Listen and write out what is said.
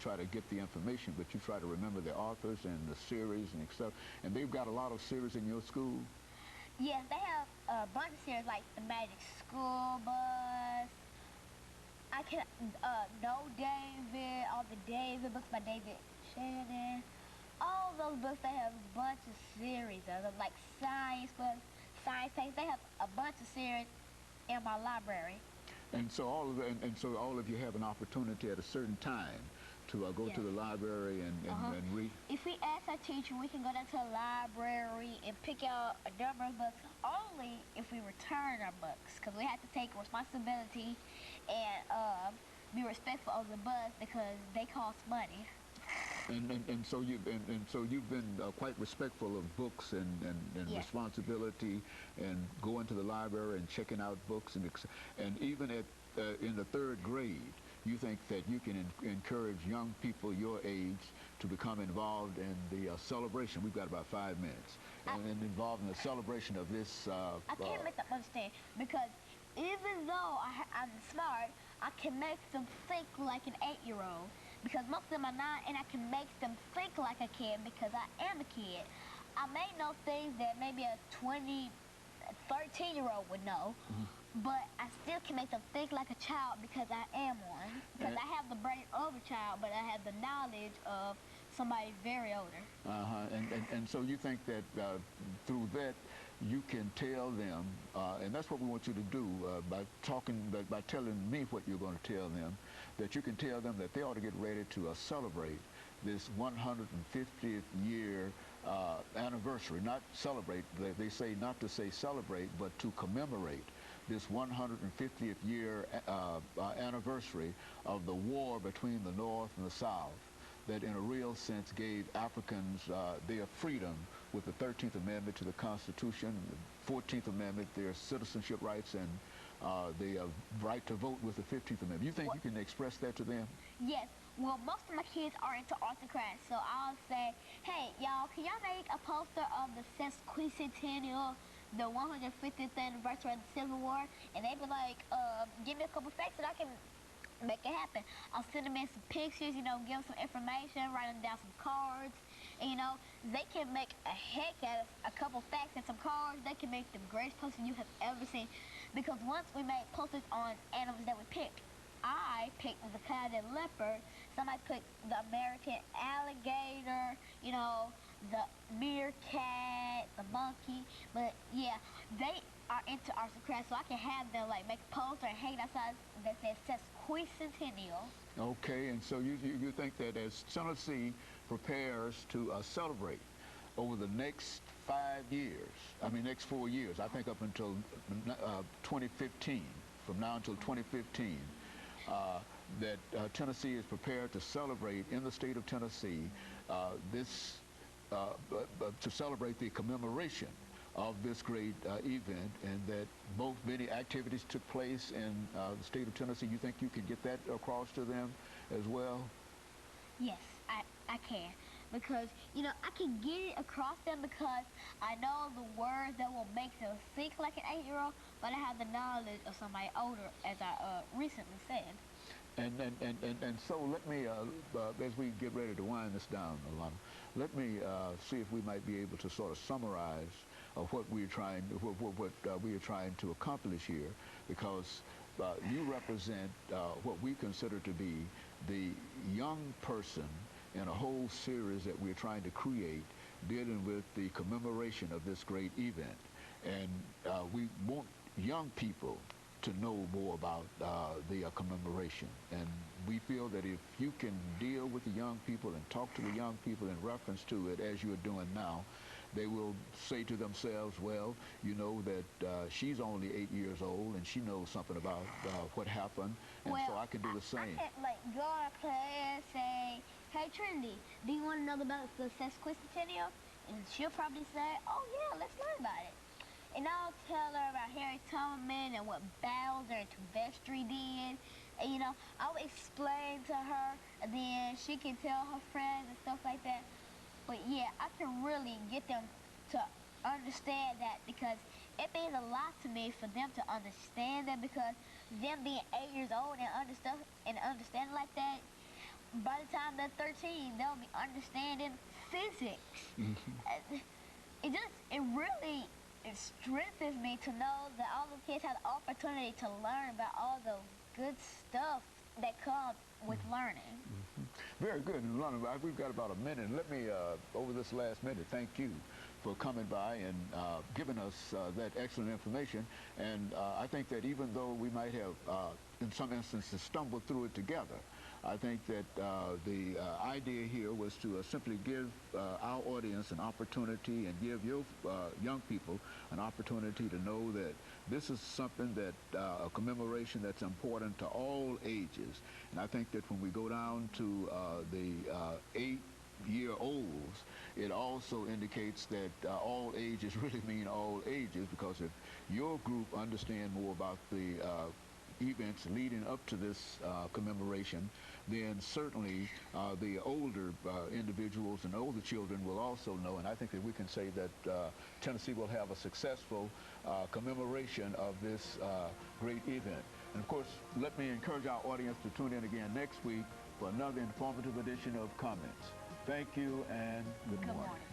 try to get the information, but you try to remember the authors and the series and stuff. And they've got a lot of series in your school? Yes, they have a bunch of series like the Magic School Bus. I can know David, all the David books by David Shannon. All those books, they have a bunch of series of them, like science books, science things. They have a bunch of series in my library. And so all of you have an opportunity at a certain time to go to the library and read. If we ask our teacher, we can go down to the library and pick out a number of books, only if we return our books, because we have to take responsibility and be respectful of the books because they cost money. And so you've been quite respectful of books and responsibility, and going to the library and checking out books, and even in the third grade, you think that you can encourage young people your age to become involved in the celebration. We've got about 5 minutes, and involved in the celebration of this. I can't make them understand, because even though I'm smart, I can make them think like an 8-year-old. Because most of them are not, and I can make them think like a kid because I am a kid. I may know things that maybe a 13-year-old would know, but I still can make them think like a child because I am one. Because I have the brain of a child, but I have the knowledge of somebody very older. And so you think that through that, you can tell them, and that's what we want you to do by telling me what you're going to tell them, that you can tell them that they ought to get ready to celebrate this 150th year anniversary. Not celebrate, they say not to say celebrate, but to commemorate this 150th year anniversary of the war between the North and the South, that in a real sense gave Africans their freedom with the 13th Amendment to the Constitution, the 14th Amendment, their citizenship rights, and the right to vote with the 15th Amendment. You think you can express that to them? Yes. Well, most of my kids are into arts and crafts, so I'll say, hey, y'all, can y'all make a poster of the sesquicentennial, the 150th anniversary of the Civil War? And they be like, give me a couple facts and I can make it happen. I'll send them in some pictures, you know, give them some information, write them down some cards. And, you know, they can make a heck out of a couple facts and some cards. They can make the greatest posters you have ever seen. Because once we made posters on animals that we picked, I picked the painted leopard, somebody picked the American alligator, you know, the meerkat, the monkey. But yeah, they are into arts and crafts, so I can have them like make a poster and hang it outside that says sesquicentennial. Okay, and so you think that as Tennessee prepares to celebrate over the next 5 years, I mean next 4 years, I think up until 2015, from now until 2015, that Tennessee is prepared to celebrate in the state of Tennessee to celebrate the commemoration of this great event, and that both many activities took place in the state of Tennessee. You think you can get that across to them as well? Yes, I can. Because, you know, I can get it across them because I know the words that will make them think like an 8-year-old, but I have the knowledge of somebody older, as I recently said. And so let me, as we get ready to wind this down, Alana, let me see if we might be able to sort of summarize what we are trying to accomplish here, because you represent what we consider to be the young person in a whole series that we're trying to create dealing with the commemoration of this great event. And we want young people to know more about the commemoration. And we feel that if you can deal with the young people and talk to the young people in reference to it, as you're doing now, they will say to themselves, well, you know that she's only 8 years old and she knows something about what happened, and so I can do the same. I can, like, go on a class and say, hey, Trinity, do you want to know about the sesquicentennial? And she'll probably say, oh, yeah, let's learn about it. And I'll tell her about Harry Tubman and what Bowser and Vestry did. And, you know, I'll explain to her, and then she can tell her friends and stuff like that. But, yeah, I can really get them to understand that, because it means a lot to me for them to understand that, because them being 8 years old and understand like that, by the time they're 13, they'll be understanding physics. It really it strengthens me to know that all the kids have the opportunity to learn about all the good stuff that comes with learning. Very good. And Alana, we've got about a minute. Let me, over this last minute, thank you for coming by and giving us that excellent information. And I think that even though we might have, in some instances, stumbled through it together, I think that the idea here was to simply give our audience an opportunity and give your young people an opportunity to know that this is something that, a commemoration that's important to all ages. And I think that when we go down to the 8-year-olds, it also indicates that all ages really mean all ages, because if your group understand more about the events leading up to this commemoration, then certainly the older individuals and older children will also know. And I think that we can say that Tennessee will have a successful commemoration of this great event. And of course, let me encourage our audience to tune in again next week for another informative edition of Comments. Thank you and good morning.